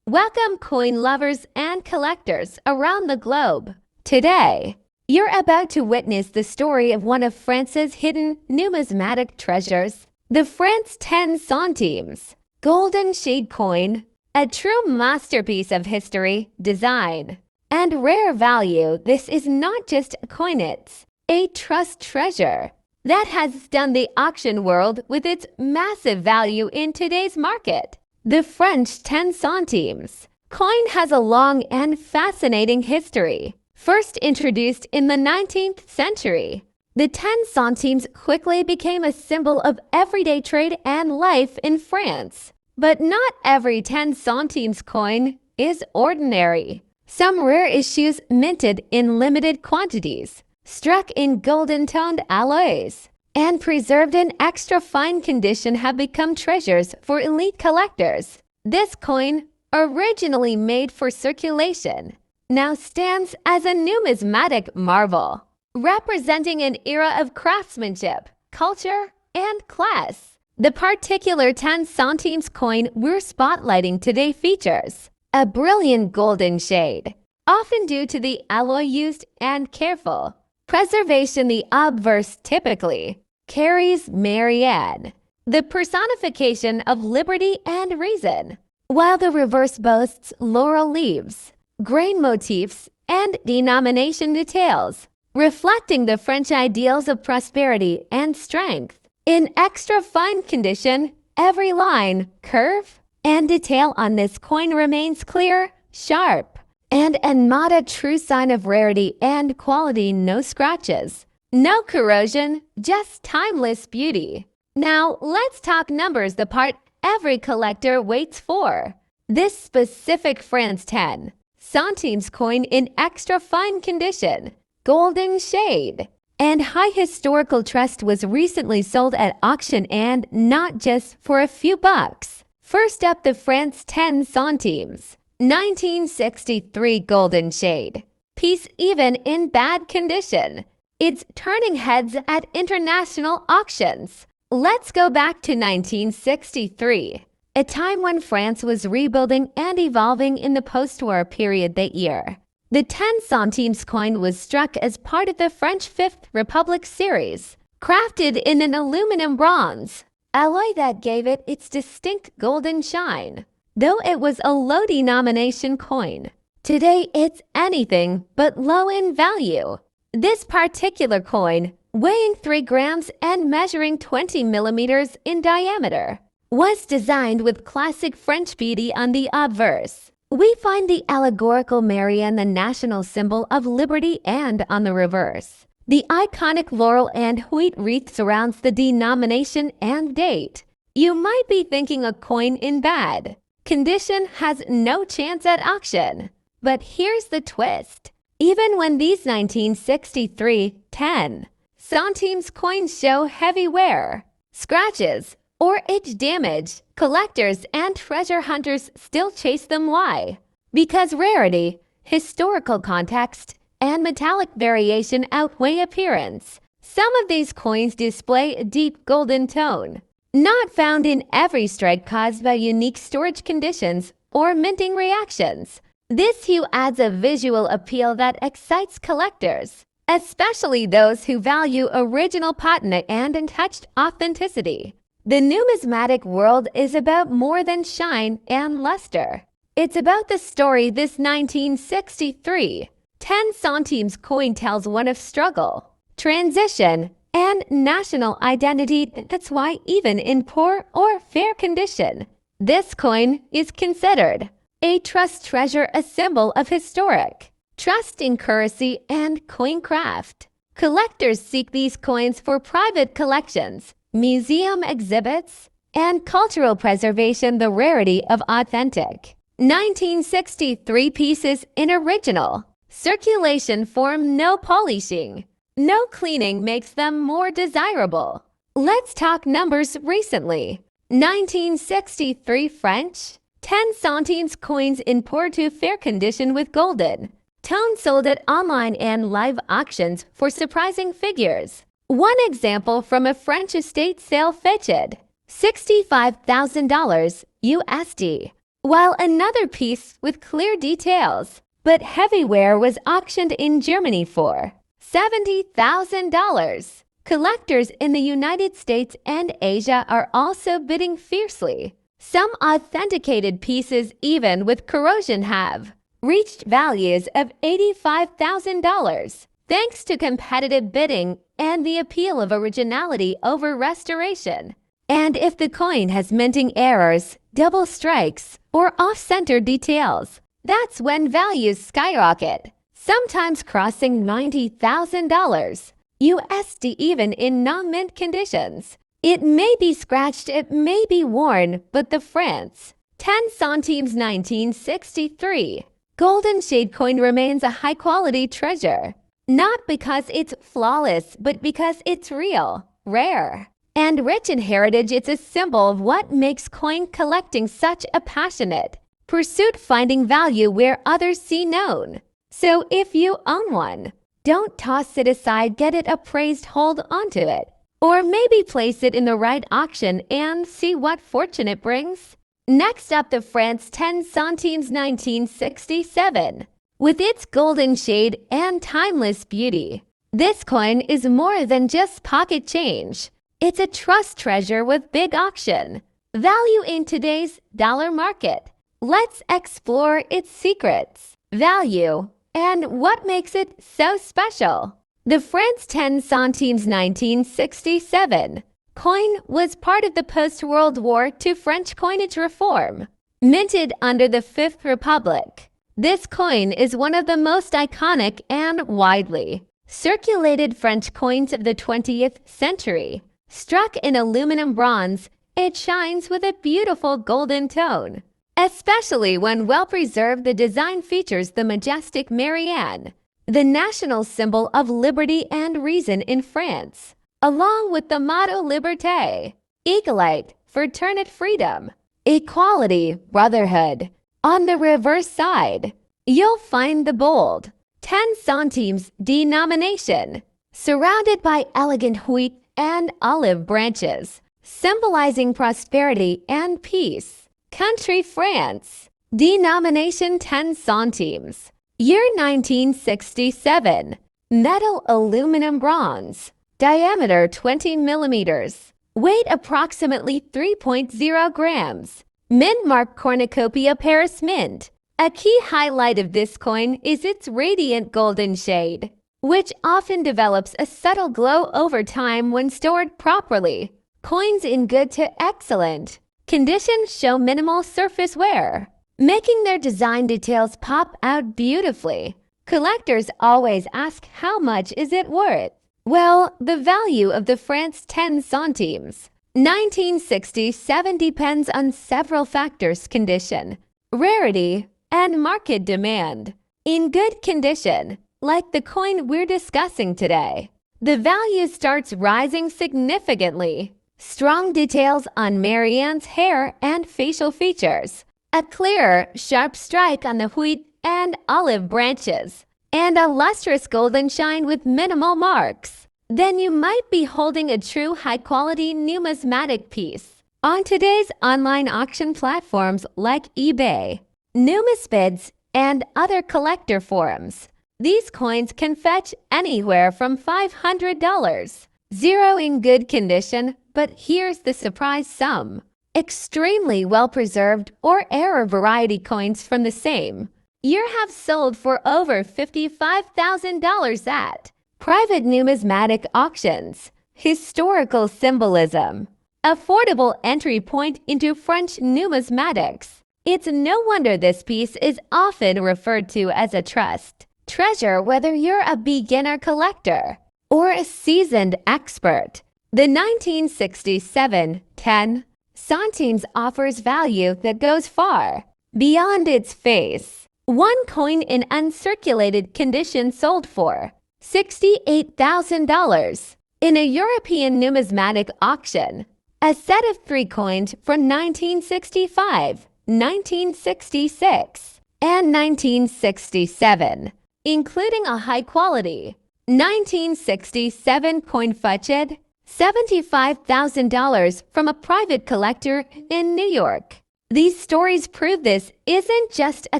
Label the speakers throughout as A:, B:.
A: Welcome, coin lovers and collectors around the globe. Today, you're about to witness the story of one of France's hidden numismatic treasures, the France 10 centimes golden shade coin, a true masterpiece of history, design, and rare value. This is not just a coin, it's a trust treasure that has stunned the auction world with its massive value in today's market. The French 10 centimes coin has a long and fascinating history. First introduced in the 19th century, the 10 centimes quickly became a symbol of everyday trade and life in France. But not every 10 centimes coin is ordinary. Some rare issues minted in limited quantities, struck in golden-toned alloys, and preserved in extra fine condition have become treasures for elite collectors. This coin, originally made for circulation, now stands as a numismatic marvel, representing an era of craftsmanship, culture, and class. The particular 10 centimes coin we're spotlighting today features a brilliant golden shade, often due to the alloy used and careful preservation. The obverse typically carries Marianne, the personification of liberty and reason, while the reverse boasts laurel leaves, grain motifs, and denomination details, reflecting the French ideals of prosperity and strength. In extra fine condition, every line, curve, and detail on this coin remains clear, sharp, and not a true sign of rarity and quality. No scratches, no corrosion, just timeless beauty. Now, let's talk numbers, the part every collector waits for. This specific France 10 centimes coin in extra fine condition, golden shade, and high historical trust was recently sold at auction, and not just for a few bucks. First up, the France 10 centimes 1963 golden shade piece, even in bad condition. It's turning heads at international auctions. Let's go back to 1963, a time when France was rebuilding and evolving in the post-war period. That year, the 10 centimes coin was struck as part of the French Fifth Republic series, crafted in an aluminum bronze alloy that gave it its distinct golden shine. Though it was a low denomination coin, today it's anything but low in value. This particular coin, weighing 3 grams and measuring 20 millimeters in diameter, was designed with classic French beauty. On the obverse, we find the allegorical Marianne, the national symbol of liberty, and on the reverse, the iconic laurel and wheat wreath surrounds the denomination and date. You might be thinking a coin in bad condition has no chance at auction. But here's the twist. Even when these 1963 10 centimes coins show heavy wear, scratches, or age damage, collectors and treasure hunters still chase them. Why? Because rarity, historical context, and metallic variation outweigh appearance. Some of these coins display a deep golden tone, not found in every strike, caused by unique storage conditions or minting reactions. This hue adds a visual appeal that excites collectors, especially those who value original patina and untouched authenticity. The numismatic world is about more than shine and luster. It's about the story. This 1963 10 centimes coin tells one of struggle, transition, and national identity. That's why even in poor or fair condition, this coin is considered a trust treasure, a symbol of historic trust in currency and coin craft. Collectors seek these coins for private collections, museum exhibits, and cultural preservation. The rarity of authentic 1963 pieces in original circulation form, no polishing, no cleaning makes them more desirable. Let's talk numbers. Recently, 1963 French 10 centimes coins in poor to fair condition with golden tone sold at online and live auctions for surprising figures. One example from a French estate sale fetched $65,000 USD. while another piece with clear details but heavyware was auctioned in Germany for $70,000. Collectors in the United States and Asia are also bidding fiercely. Some authenticated pieces, even with corrosion, have reached values of $85,000, thanks to competitive bidding and the appeal of originality over restoration. And if the coin has minting errors, double strikes, or off-center details, that's when values skyrocket, sometimes crossing $90,000 USD even in non-mint conditions. It may be scratched, it may be worn, but the France 10 centimes 1963 golden shade coin remains a high-quality treasure, not because it's flawless, but because it's real, rare, and rich in heritage. It's a symbol of what makes coin collecting such a passionate pursuit, finding value where others see none. So if you own one, don't toss it aside, get it appraised, hold onto it, or maybe place it in the right auction and see what fortune it brings. Next up, the France 10 centimes 1967. With its golden shade and timeless beauty, this coin is more than just pocket change. It's a trust treasure with big auction value in today's dollar market. Let's explore its secrets, value, and what makes it so special. The France 10 centimes 1967 coin was part of the post-World War II French coinage reform, minted under the Fifth Republic. This coin is one of the most iconic and widely circulated French coins of the 20th century. Struck in aluminum bronze, it shines with a beautiful golden tone. Especially when well-preserved, the design features the majestic Marianne, the national symbol of liberty and reason in France, along with the motto Liberté, Egalite, Fraternity, freedom, equality, brotherhood. On the reverse side, you'll find the bold 10 centimes denomination, surrounded by elegant wheat and olive branches, symbolizing prosperity and peace. Country France, denomination 10 centimes, year 1967, metal aluminum bronze, diameter 20 millimeters, weight approximately 3.0 grams, mint mark cornucopia Paris mint. A key highlight of this coin is its radiant golden shade, which often develops a subtle glow over time when stored properly. Coins in good to excellent condition show minimal surface wear, making their design details pop out beautifully. Collectors always ask, how much is it worth? Well, the value of the France 10 centimes 1967 depends on several factors: condition, rarity, and market demand. In good condition, like the coin we're discussing today, the value starts rising significantly. Strong details on Marianne's hair and facial features, a clear, sharp strike on the wheat and olive branches, and a lustrous golden shine with minimal marks. Then you might be holding a true high-quality numismatic piece. On today's online auction platforms like eBay, Numisbids, and other collector forums, these coins can fetch anywhere from $500. Zero in good condition, but here's the surprise sum. Extremely well-preserved or error variety coins from the same year have sold for over $55,000 at private numismatic auctions. Historical symbolism, affordable entry point into French numismatics. It's no wonder this piece is often referred to as a trust treasure, whether you're a beginner collector or a seasoned expert. The 1967 10 centimes offers value that goes far beyond its face. One coin in uncirculated condition sold for $68,000 in a European numismatic auction. A set of 3 coins from 1965, 1966, and 1967, including a high-quality 1967 coin fetched $75,000 from a private collector in New York. These stories prove this isn't just a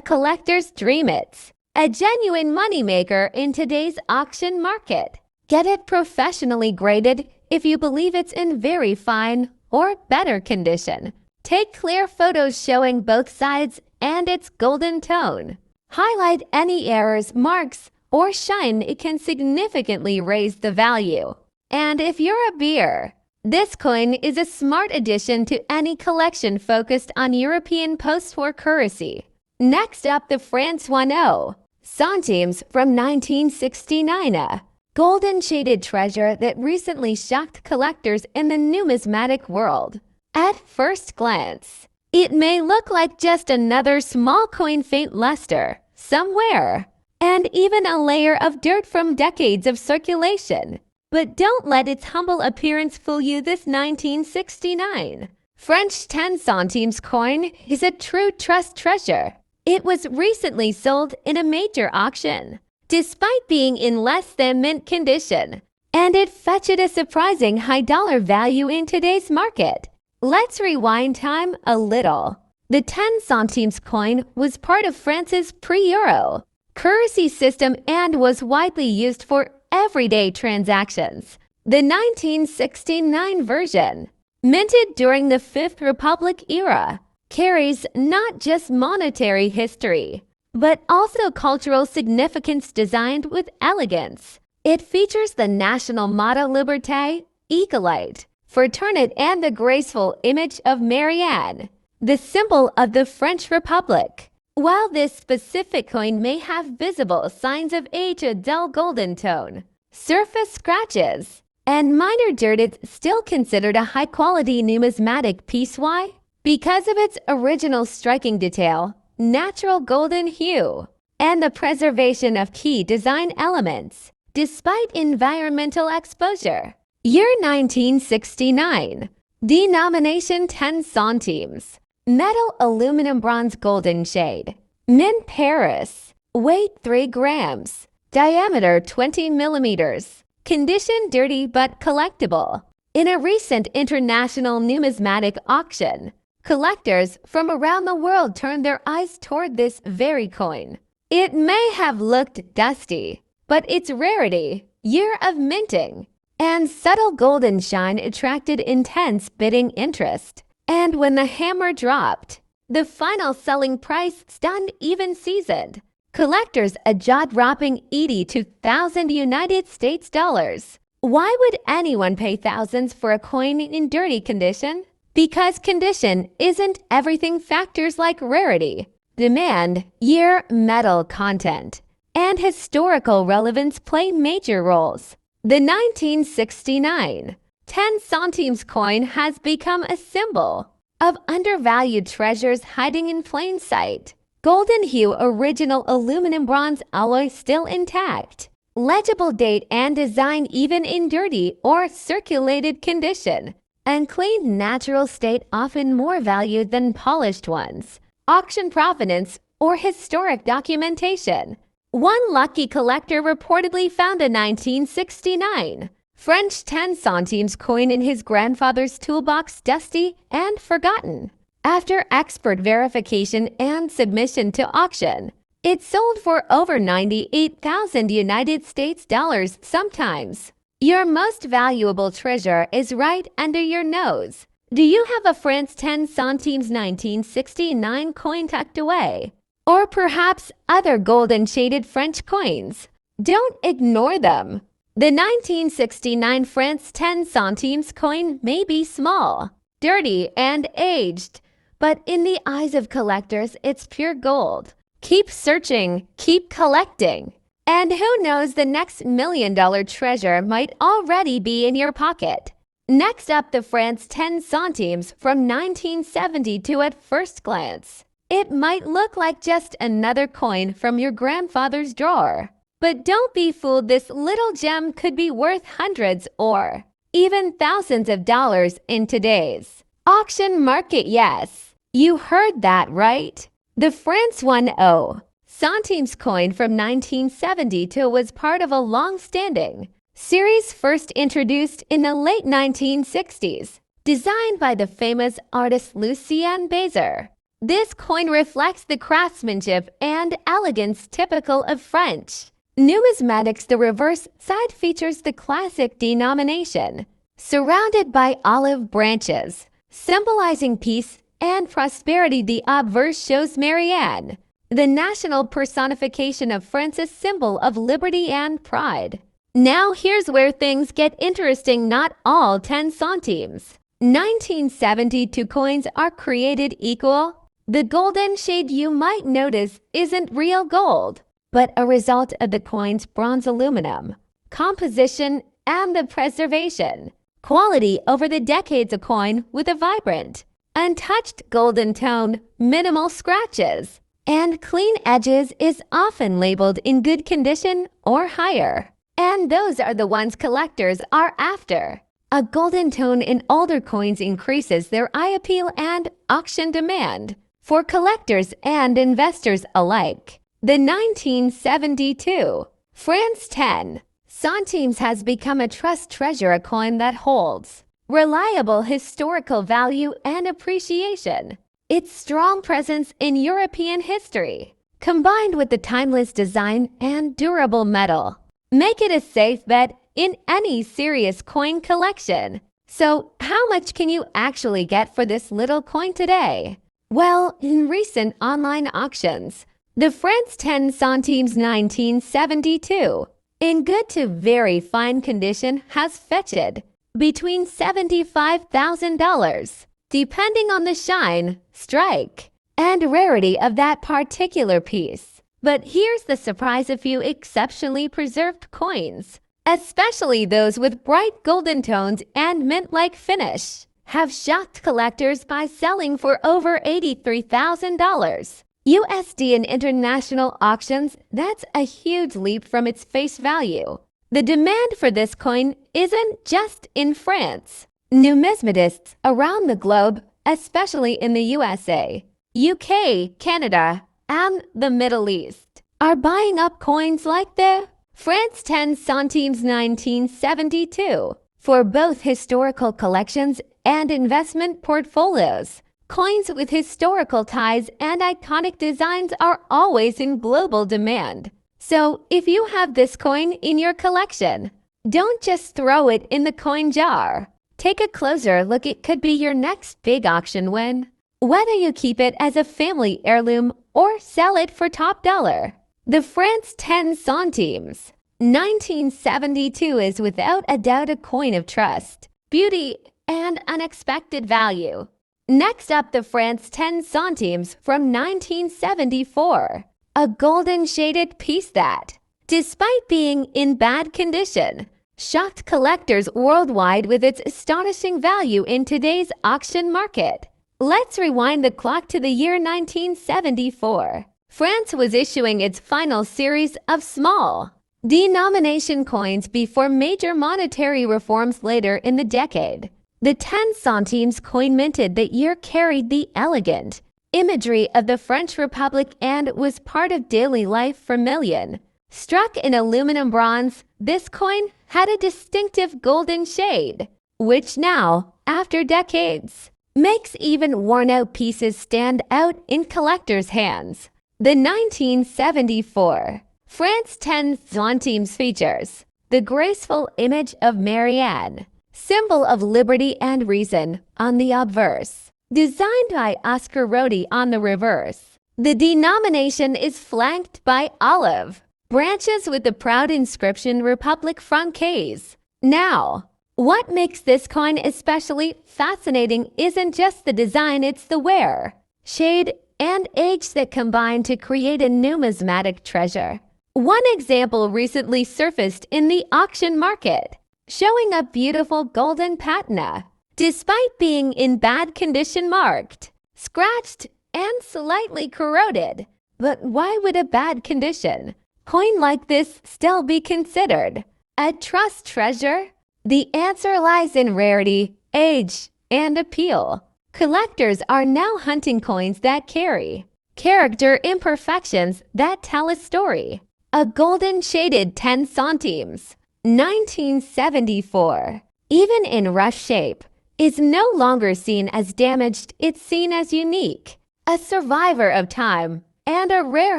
A: collector's dream, it's a genuine moneymaker in today's auction market. Get it professionally graded if you believe it's in very fine or better condition. Take clear photos showing both sides and its golden tone. Highlight any errors, marks, or shine. It can significantly raise the value. And if you're a beer, this coin is a smart addition to any collection focused on European post-war currency. Next up, the France 10 centimes from 1969, a golden shaded treasure that recently shocked collectors in the numismatic world. At first glance, it may look like just another small coin, faint luster somewhere, and even a layer of dirt from decades of circulation. But don't let its humble appearance fool you. This 1969 French 10 centimes coin is a true trust treasure. It was recently sold in a major auction, despite being in less than mint condition, and it fetched a surprising high dollar value in today's market. Let's rewind time a little. The 10 centimes coin was part of France's pre-euro currency system and was widely used for everyday transactions. The 1969 version, minted during the Fifth Republic era, carries not just monetary history, but also cultural significance designed with elegance. It features the national motto Liberté, Égalité, Fraternité, and the graceful image of Marianne, the symbol of the French Republic. While this specific coin may have visible signs of age, a dull golden tone, surface scratches, and minor dirt, it's still considered a high-quality numismatic piece. Why? Because of its original striking detail, natural golden hue, and the preservation of key design elements, despite environmental exposure. Year 1969. Denomination 10 centimes. Metal, aluminum, bronze, golden shade. Mint, Paris. Weight 3 grams. Diameter 20 millimeters. Condition dirty but collectible. In a recent international numismatic auction, collectors from around the world turned their eyes toward this very coin. It may have looked dusty, but its rarity, year of minting, and subtle golden shine attracted intense bidding interest. And when the hammer dropped, the final selling price stunned even seasoned collectors, a jaw-dropping $82,000 United States dollars. Why would anyone pay thousands for a coin in dirty condition? Because condition isn't everything. Factors like rarity, demand, year, metal content, and historical relevance play major roles. The 1969 10 centimes coin has become a symbol of undervalued treasures hiding in plain sight. Golden hue, original aluminum bronze alloy still intact. Legible date and design even in dirty or circulated condition. And clean natural state, often more valued than polished ones. Auction provenance or historic documentation. One lucky collector reportedly found a 1969 French 10 centimes coin in his grandfather's toolbox, dusty and forgotten. After expert verification and submission to auction, it sold for over $98,000 United States dollars. Sometimes your most valuable treasure is right under your nose. Do you have a France 10 centimes 1969 coin tucked away? Or perhaps other golden shaded French coins? Don't ignore them. The 1969 France 10 centimes coin may be small, dirty, and aged, but in the eyes of collectors, it's pure gold. Keep searching, keep collecting, and who knows, the next $1 million treasure might already be in your pocket. Next up, the France 10 centimes from 1972. At first glance, it might look like just another coin from your grandfather's drawer. But don't be fooled, this little gem could be worth hundreds or even thousands of dollars in today's auction market. Yes, you heard that right. The France 10 centimes coin from 1972 was part of a long-standing series first introduced in the late 1960s, designed by the famous artist Lucien Bézard. This coin reflects the craftsmanship and elegance typical of French. Numismatics, the reverse side features the classic denomination, surrounded by olive branches, symbolizing peace and prosperity. The obverse shows Marianne, the national personification of France's symbol of liberty and pride. Now here's where things get interesting. Not all 10 centimes. 1972 coins are created equal. The golden shade you might notice isn't real gold, but a result of the coin's bronze aluminum composition and the preservation quality over the decades. A coin with a vibrant, untouched golden tone, minimal scratches, and clean edges is often labeled in good condition or higher. And those are the ones collectors are after. A golden tone in older coins increases their eye appeal and auction demand for collectors and investors alike. The 1972 France 10 centimes has become a trust treasure, a coin that holds reliable historical value and appreciation. Its strong presence in European history, combined with the timeless design and durable metal, make it a safe bet in any serious coin collection. So, how much can you actually get for this little coin today? Well, in recent online auctions, the France 10 centimes 1972, in good to very fine condition, has fetched between $75,000, depending on the shine, strike, and rarity of that particular piece. But here's the surprise: a few exceptionally preserved coins, especially those with bright golden tones and mint-like finish, have shocked collectors by selling for over $83,000 USD in international auctions. That's a huge leap from its face value. The demand for this coin isn't just in France. Numismatists around the globe, especially in the USA, UK, Canada, and the Middle East, are buying up coins like the France 10 centimes 1972 for both historical collections and investment portfolios. Coins with historical ties and iconic designs are always in global demand. So if you have this coin in your collection, don't just throw it in the coin jar. Take a closer look. It could be your next big auction win. Whether you keep it as a family heirloom or sell it for top dollar. The France 10 centimes 1972 is without a doubt a coin of trust, beauty, and unexpected value. Next up, the France 10 centimes from 1974, a golden shaded piece that, despite being in bad condition, shocked collectors worldwide with its astonishing value in today's auction market. Let's rewind the clock to the year 1974. France was issuing its final series of small denomination coins before major monetary reforms later in the decade. The 10 centimes coin minted that year carried the elegant imagery of the French Republic and was part of daily life for millions. Struck in aluminum bronze, this coin had a distinctive golden shade, which now, after decades, makes even worn-out pieces stand out in collectors' hands. The 1974 France 10 centimes features the graceful image of Marianne, symbol of liberty and reason, on the obverse, designed by Oscar Rodi on the reverse. The denomination is flanked by olive branches with the proud inscription Republique Francaise. Now, what makes this coin especially fascinating isn't just the design, it's the wear, shade, and age that combine to create a numismatic treasure. One example recently surfaced in the auction market, showing a beautiful golden patina. Despite being in bad condition, marked, scratched, and slightly corroded. But why would a bad condition coin like this still be considered a trust treasure? The answer lies in rarity, age, and appeal. Collectors are now hunting coins that carry character imperfections that tell a story. A golden shaded 10 centimes 1974, even in rough shape, is no longer seen as damaged. It's seen as unique, a survivor of time, and a rare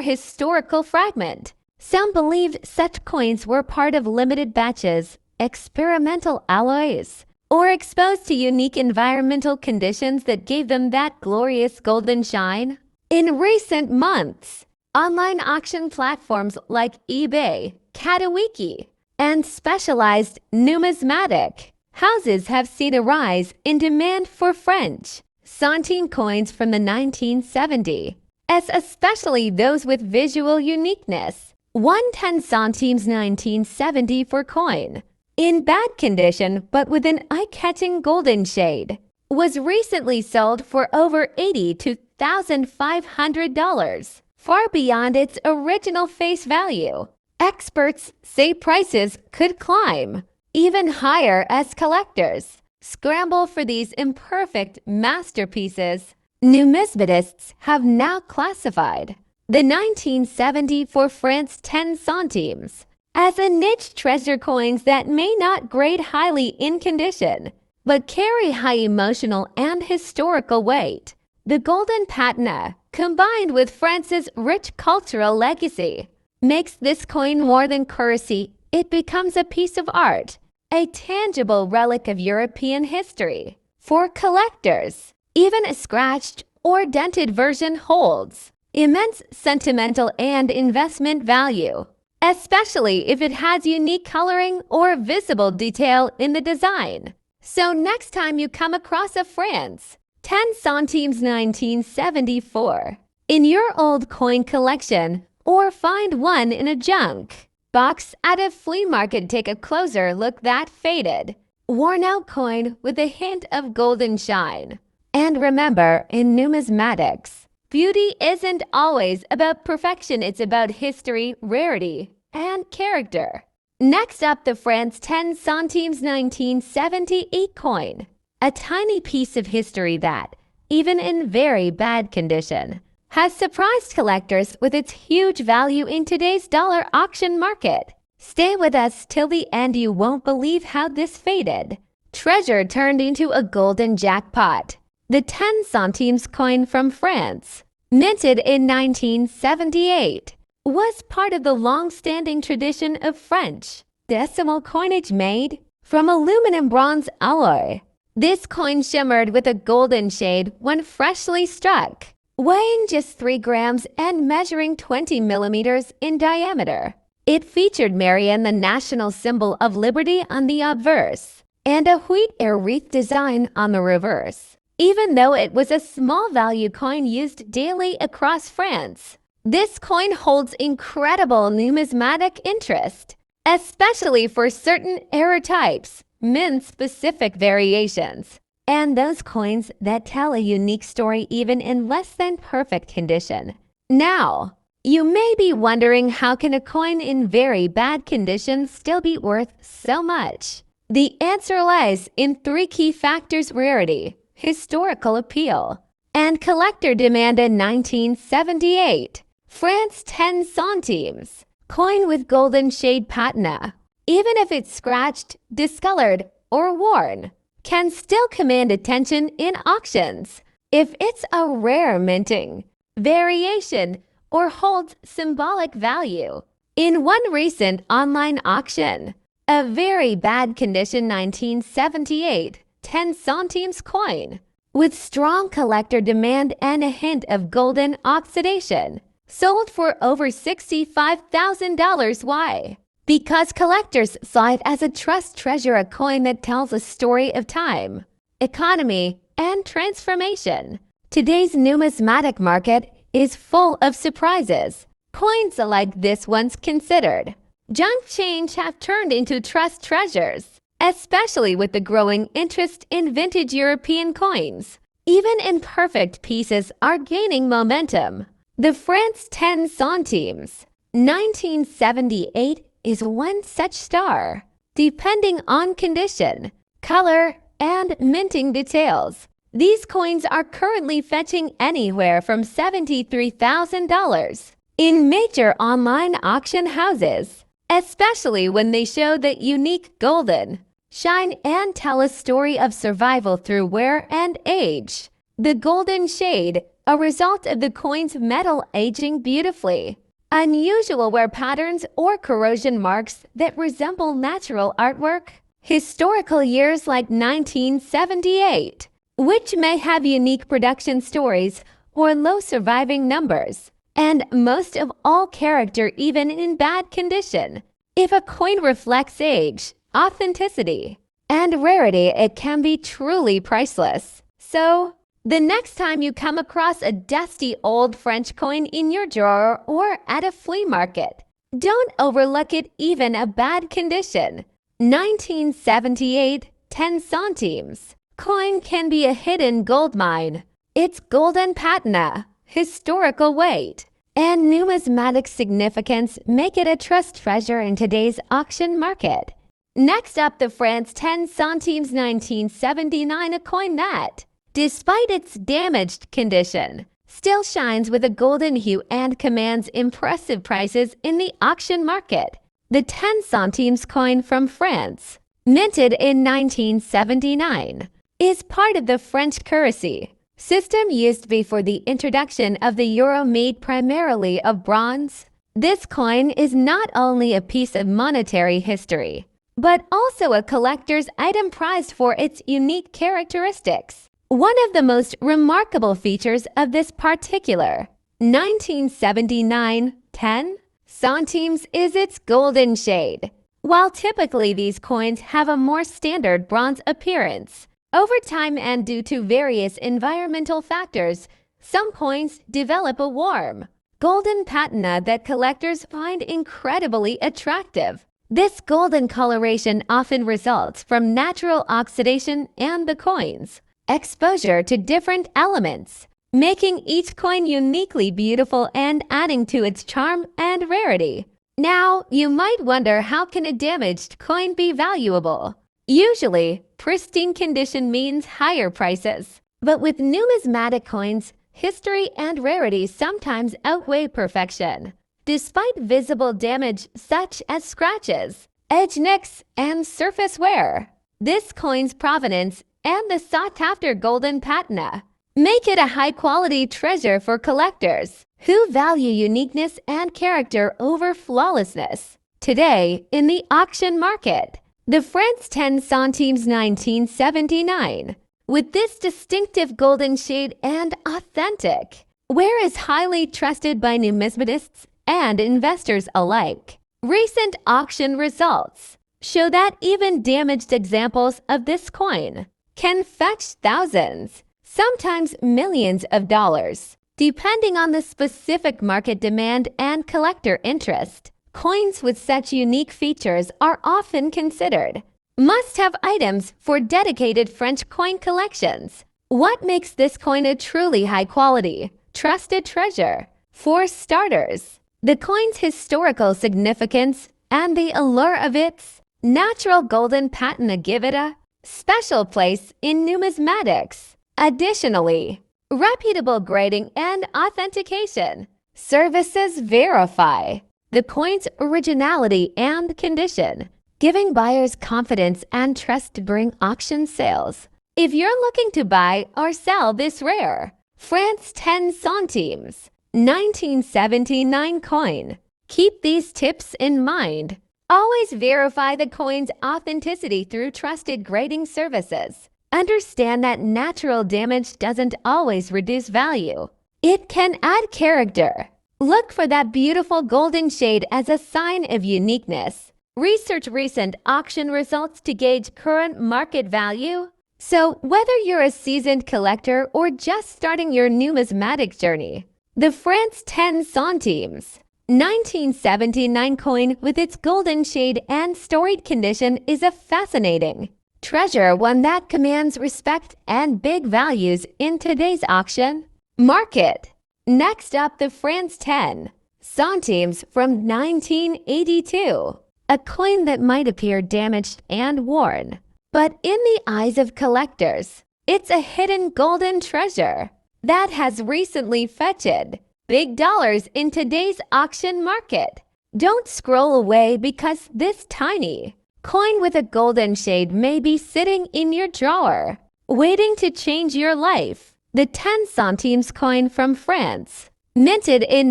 A: historical fragment. Some believed such coins were part of limited batches, experimental alloys, or exposed to unique environmental conditions that gave them that glorious golden shine. In recent months, online auction platforms like eBay, Katawiki, and specialized numismatic houses have seen a rise in demand for French centime coins from the 1970s, especially those with visual uniqueness. 110 centimes 1974 coin, in bad condition but with an eye-catching golden shade, was recently sold for over $80 to $1,500, far beyond its original face value. Experts say prices could climb even higher as collectors scramble for these imperfect masterpieces. Numismatists have now classified the 1974 France 10 centimes as a niche treasure coins that may not grade highly in condition, but carry high emotional and historical weight. The golden patina, combined with France's rich cultural legacy, makes this coin more than currency. It becomes a piece of art, a tangible relic of European history. For collectors, even a scratched or dented version holds immense sentimental and investment value, especially if it has unique coloring or visible detail in the design. So next time you come across a France 10 centimes 1974 in your old coin collection, or find one in a junk box at a flea market, take a closer look. That faded, worn-out coin with a hint of golden shine. And remember, in numismatics, beauty isn't always about perfection. It's about history, rarity, and character. Next up, the France 10 centimes 1978 coin, a tiny piece of history that, even in very bad condition, has surprised collectors with its huge value in today's dollar auction market. Stay with us till the end. You won't believe how this faded treasure turned into a golden jackpot. The 10 centimes coin from France, minted in 1978, was part of the long-standing tradition of French decimal coinage made from aluminum bronze alloy. This coin shimmered with a golden shade when freshly struck, weighing just 3 grams and measuring 20 millimeters in diameter. It featured Marianne, the national symbol of liberty, on the obverse, and a wheat air wreath design on the reverse. Even though it was a small value coin used daily across France, this coin holds incredible numismatic interest, especially for certain era types, mint-specific variations, and those coins that tell a unique story even in less than perfect condition. Now, you may be wondering, how can a coin in very bad condition still be worth so much? The answer lies in 3 key factors: rarity, historical appeal, and collector demand. In 1978, France 10 centimes coin with golden shade patina, even if it's scratched, discolored, or worn, can still command attention in auctions if it's a rare minting variation or holds symbolic value. In one recent online auction, a very bad condition 1978 10 centimes coin with strong collector demand and a hint of golden oxidation sold for over $65,000. Why? Because collectors saw it as a trust treasure, a coin that tells a story of time, economy, and transformation. Today's numismatic market is full of surprises. Coins like this, once considered junk change, have turned into trust treasures, especially with the growing interest in vintage European coins. Even imperfect pieces are gaining momentum. The France 10 centimes 1978 is one such star. Depending on condition, color, and minting details, these coins are currently fetching anywhere from $73,000 in major online auction houses, especially when they show that unique golden shine and tell a story of survival through wear and age. The golden shade a result of the coin's metal aging beautifully. Unusual wear patterns or corrosion marks that resemble natural artwork. Historical years like 1978, which may have unique production stories or low surviving numbers. And most of all, character even in bad condition. If a coin reflects age, authenticity, and rarity, it can be truly priceless. So, the next time you come across a dusty old French coin in your drawer or at a flea market, don't overlook it even a bad condition. 1978 10 centimes coin can be a hidden gold mine. Its golden patina, historical weight, and numismatic significance make it a trust treasure in today's auction market. Next up, the France 10 centimes 1979, a coin that, despite its damaged condition, still shines with a golden hue and commands impressive prices in the auction market. The 10 centimes coin from France, minted in 1979, is part of the French currency system used before the introduction of the euro, made primarily of bronze. This coin is not only a piece of monetary history, but also a collector's item prized for its unique characteristics. One of the most remarkable features of this particular 1979 10 centimes is its golden shade. While typically these coins have a more standard bronze appearance, over time and due to various environmental factors, some coins develop a warm, golden patina that collectors find incredibly attractive. This golden coloration often results from natural oxidation and the coin's exposure to different elements, making each coin uniquely beautiful and adding to its charm and rarity. Now, you might wonder, how can a damaged coin be valuable? Usually, pristine condition means higher prices. But with numismatic coins, history and rarity sometimes outweigh perfection. Despite visible damage such as scratches, edge nicks, and surface wear, this coin's provenance and the sought-after golden patina make it a high-quality treasure for collectors who value uniqueness and character over flawlessness. Today, in the auction market, the France 10 centimes 1979, with this distinctive golden shade and authentic wear, is highly trusted by numismatists and investors alike. Recent auction results show that even damaged examples of this coin can fetch thousands, sometimes millions of dollars, depending on the specific market demand and collector interest. Coins with such unique features are often considered must-have items for dedicated French coin collections. What makes this coin a truly high-quality, trusted treasure? For starters, the coin's historical significance and the allure of its natural golden patina give it a special place in numismatics. Additionally, reputable grading and authentication services verify the coin's originality and condition, giving buyers confidence and trust to bring auction sales. If you're looking to buy or sell this rare France 10 centimes 1979 coin, keep these tips in mind. Always verify the coin's authenticity through trusted grading services. Understand that natural damage doesn't always reduce value. It can add character. Look for that beautiful golden shade as a sign of uniqueness. Research recent auction results to gauge current market value. So, whether you're a seasoned collector or just starting your numismatic journey, the France 10 centimes 1979 coin with its golden shade and storied condition is a fascinating treasure, one that commands respect and big values in today's auction market. Next up, the France 10 centimes from 1982, a coin that might appear damaged and worn, but in the eyes of collectors, it's a hidden golden treasure that has recently fetched big dollars in today's auction market. Don't scroll away, because this tiny coin with a golden shade may be sitting in your drawer, waiting to change your life. The 10 centimes coin from France, minted in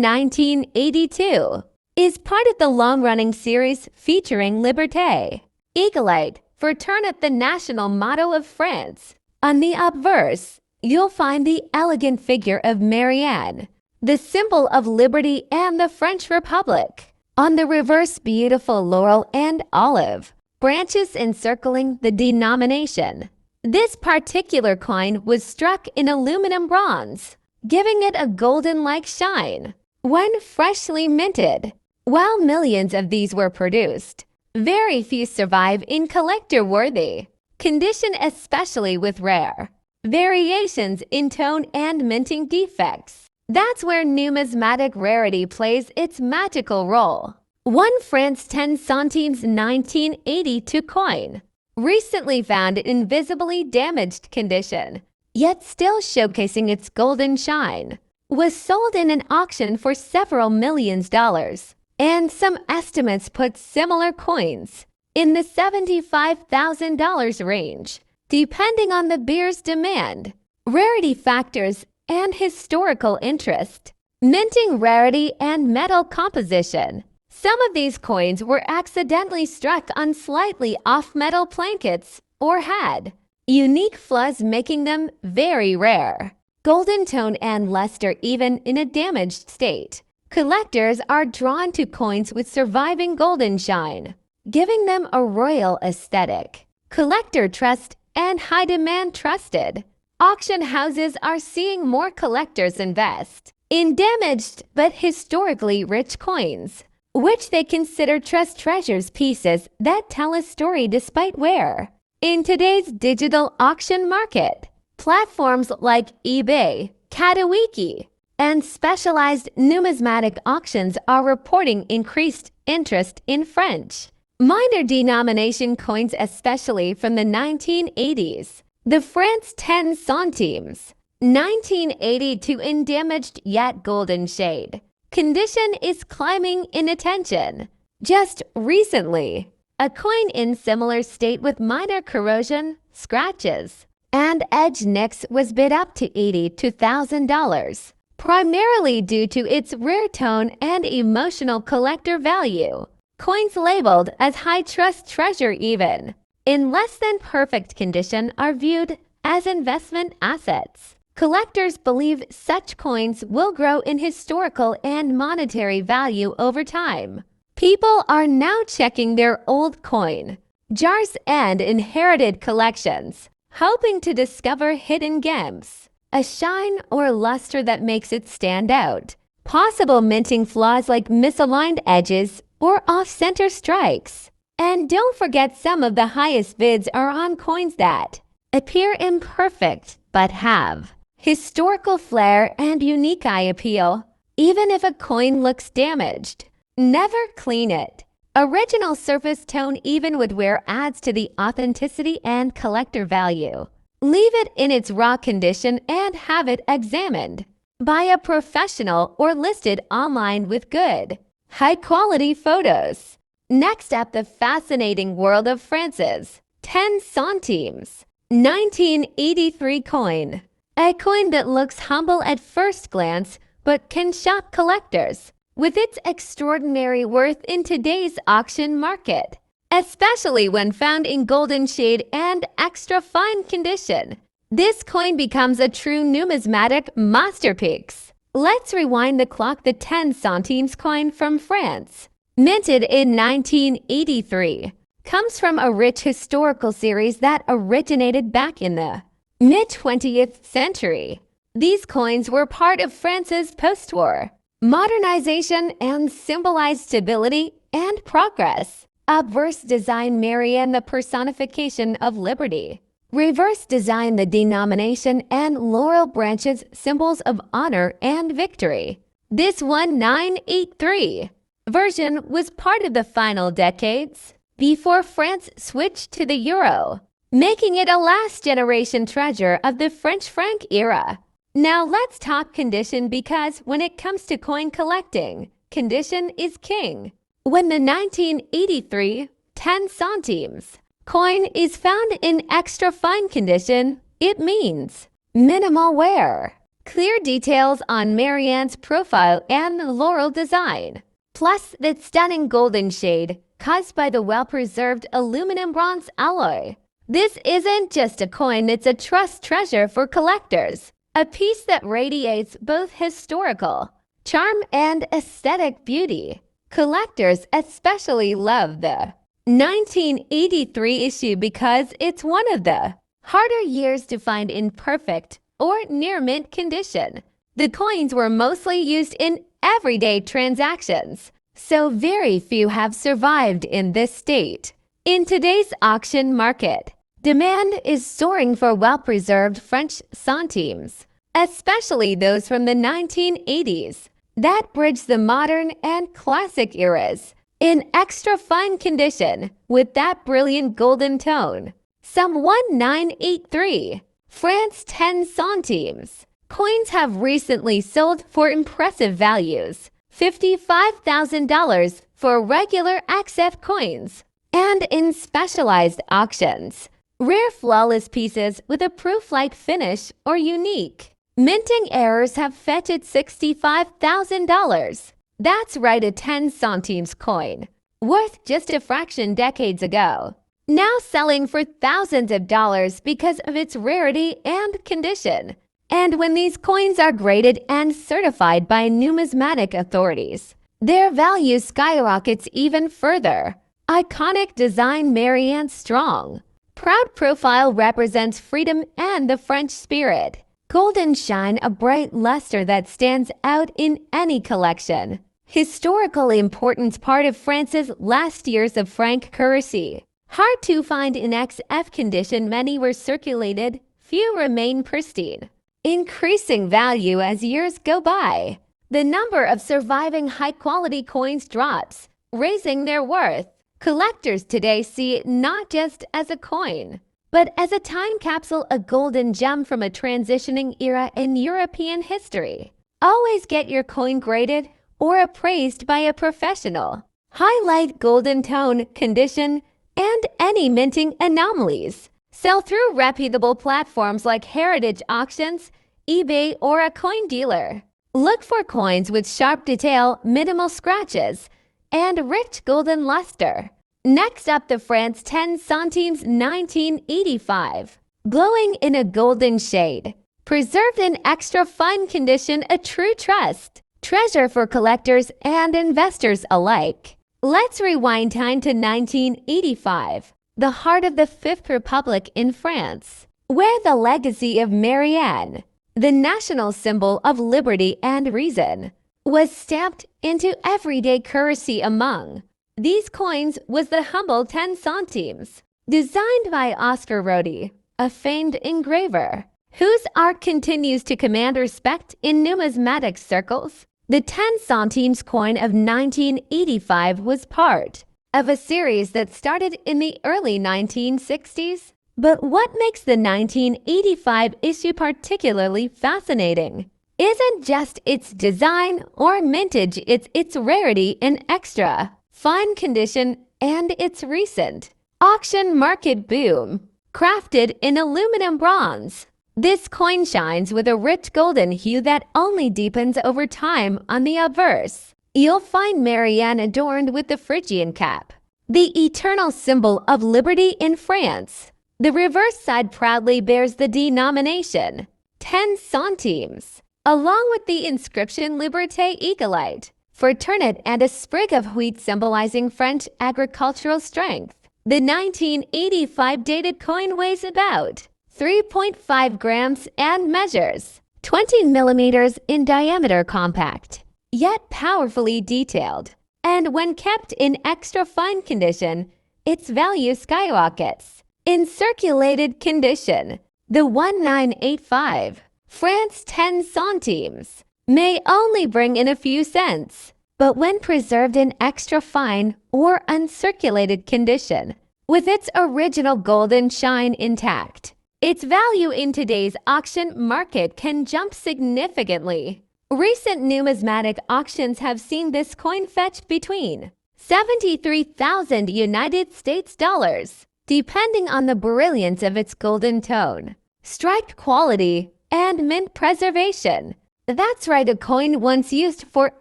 A: 1982, is part of the long-running series featuring Liberté, Égalité, Fraternité, the national motto of France. On the obverse, you'll find the elegant figure of Marianne, the symbol of liberty and the French Republic. On the reverse, beautiful laurel and olive branches encircling the denomination. This particular coin was struck in aluminum bronze, giving it a golden-like shine when freshly minted. While millions of these were produced, very few survive in collector-worthy condition, especially with rare variations in tone and minting defects. That's where numismatic rarity plays its magical role. One France 10 centimes 1982 coin, recently found in visibly damaged condition, yet still showcasing its golden shine, was sold in an auction for several millions dollars, and some estimates put similar coins in the $75,000 range, depending on the beer's demand, rarity factors, and historical interest. Minting rarity and metal composition. Some of these coins were accidentally struck on slightly off metal plankets or had unique flaws, making them very rare. Golden tone and luster even in a damaged state. Collectors are drawn to coins with surviving golden shine, giving them a royal aesthetic. Collector trust and high demand trusted. Auction houses are seeing more collectors invest in damaged but historically rich coins, which they consider treasures, pieces that tell a story despite wear. In today's digital auction market, platforms like eBay, Katawiki, and specialized numismatic auctions are reporting increased interest in French minor denomination coins, especially from the 1980s. The France 10 centimes, 1982, in damaged yet golden shade condition is climbing in attention. Just recently, a coin in similar state with minor corrosion, scratches, and edge nicks was bid up to $82,000, primarily due to its rare tone and emotional collector value. Coins labeled as high trust treasure, even in less than perfect condition, are viewed as investment assets. Collectors believe such coins will grow in historical and monetary value over time. People are now checking their old coin jars and inherited collections, hoping to discover hidden gems, a shine or luster that makes it stand out. Possible minting flaws like misaligned edges or off-center strikes. And don't forget, some of the highest bids are on coins that appear imperfect but have historical flair and unique eye appeal. Even if a coin looks damaged, never clean it. Original surface tone, even with wear, adds to the authenticity and collector value. Leave it in its raw condition and have it examined by a professional or listed online with good, high-quality photos. Next up, the fascinating world of France's 10 centimes 1983 coin. A coin that looks humble at first glance but can shock collectors with its extraordinary worth in today's auction market, especially when found in golden shade and extra fine condition. This coin becomes a true numismatic masterpiece. Let's rewind the clock. The 10 centimes coin from France, minted in 1983, comes from a rich historical series that originated back in the mid-20th century. These coins were part of France's post-war modernization and symbolized stability and progress. Obverse design, Marianne, the personification of liberty. Reverse design, the denomination and laurel branches, symbols of honor and victory. This 1983 version was part of the final decades before France switched to the euro, making it a last-generation treasure of the French franc era. Now let's talk condition, because when it comes to coin collecting, condition is king. When the 1983 10 centimes coin is found in extra fine condition, it means Minimal wear. Clear details on Marianne's profile and the floral design. Plus the stunning golden shade caused by the well-preserved aluminum bronze alloy. This isn't just a coin, it's a trust treasure for collectors. A piece that radiates both historical charm and aesthetic beauty. Collectors especially love the 1983 issue because it's one of the harder years to find in perfect or near mint condition. The coins were mostly used in everyday transactions, so very few have survived in this state. In today's auction market, demand is soaring for well-preserved French centimes, especially those from the 1980s that bridge the modern and classic eras in extra fine condition with that brilliant golden tone. Some 1983 France 10 centimes coins have recently sold for impressive values. $55,000 for regular XF coins, and in specialized auctions, rare flawless pieces with a proof-like finish or unique minting errors have fetched $65,000. That's right, a 10 centimes coin, worth just a fraction decades ago, now selling for thousands of dollars because of its rarity and condition. And when these coins are graded and certified by numismatic authorities, their value skyrockets even further. Iconic design, Marianne strong. Proud profile represents freedom and the French spirit. Golden shine, a bright luster that stands out in any collection. Historical importance, part of France's last years of franc currency. Hard to find in XF condition, many were circulated, few remain pristine. Increasing value as years go by. The number of surviving high-quality coins drops, raising their worth. Collectors today see it not just as a coin, but as a time capsule, a golden gem from a transitioning era in European history. Always get your coin graded or appraised by a professional. Highlight golden tone, condition, and any minting anomalies. Sell through reputable platforms like Heritage Auctions, eBay, or a coin dealer. Look for coins with sharp detail, minimal scratches, and rich golden luster. Next up, the France 10 centimes 1985. Glowing in a golden shade. Preserved in extra fine condition, a true trust. Treasure for collectors and investors alike. Let's rewind time to 1985, the heart of the Fifth Republic in France, where the legacy of Marianne, the national symbol of liberty and reason, was stamped into everyday currency. Among these coins was the humble 10 centimes, designed by Oscar Rodi, a famed engraver, whose art continues to command respect in numismatic circles. The 10 centimes coin of 1985 was part of a series that started in the early 1960s. But what makes the 1985 issue particularly fascinating isn't just its design or mintage, it's its rarity and extra fine condition and its recent auction market boom. Crafted in aluminum bronze, this coin shines with a rich golden hue that only deepens over time. On the obverse, you'll find Marianne adorned with the Phrygian cap, the eternal symbol of liberty in France. The reverse side proudly bears the denomination 10 centimes, along with the inscription Liberté Égalité, Fraternité, and a sprig of wheat symbolizing French agricultural strength. The 1985 dated coin weighs about 3.5 grams and measures 20 millimeters in diameter, compact, yet powerfully detailed. And when kept in extra fine condition, its value skyrockets. In circulated condition, the 1985 France 10 centimes may only bring in a few cents, but when preserved in extra fine or uncirculated condition, with its original golden shine intact, its value in today's auction market can jump significantly. Recent numismatic auctions have seen this coin fetch between $73,000 United States dollars, depending on the brilliance of its golden tone, strike quality, and mint preservation. That's right, a coin once used for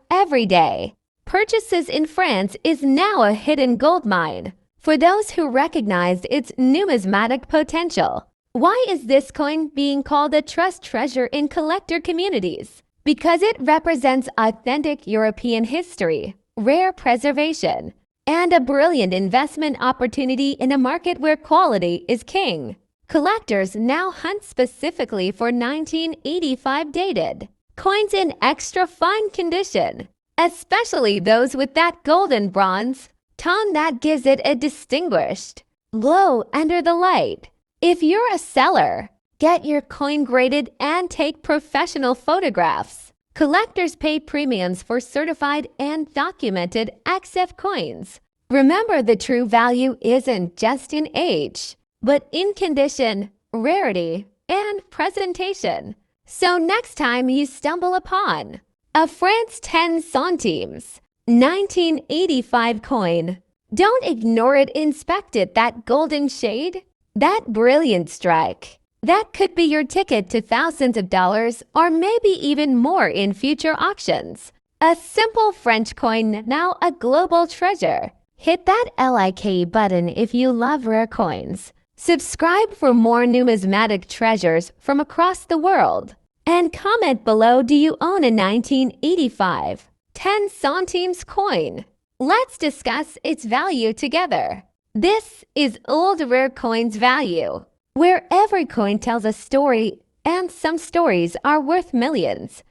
A: everyday purchases in France is now a hidden gold mine for those who recognized its numismatic potential. Why is this coin being called a trust treasure in collector communities? Because it represents authentic European history, rare preservation, and a brilliant investment opportunity in a market where quality is king. Collectors now hunt specifically for 1985 dated coins in extra fine condition, especially those with that golden bronze tone that gives it a distinguished glow under the light. If you're a seller, get your coin graded and take professional photographs. Collectors pay premiums for certified and documented XF coins. Remember, the true value isn't just in age, but in condition, rarity, and presentation. So next time you stumble upon a France 10 centimes 1985 coin, don't ignore it. Inspect it. That golden shade, that brilliant strike, that could be your ticket to thousands of dollars or maybe even more in future auctions. A simple French coin, now a global treasure. Hit that like button if you love rare coins. Subscribe for more numismatic treasures from across the world. And comment below, do you own a 1985 10 centimes coin? Let's discuss its value together. This is Old Rare Coins Value, where every coin tells a story and some stories are worth millions.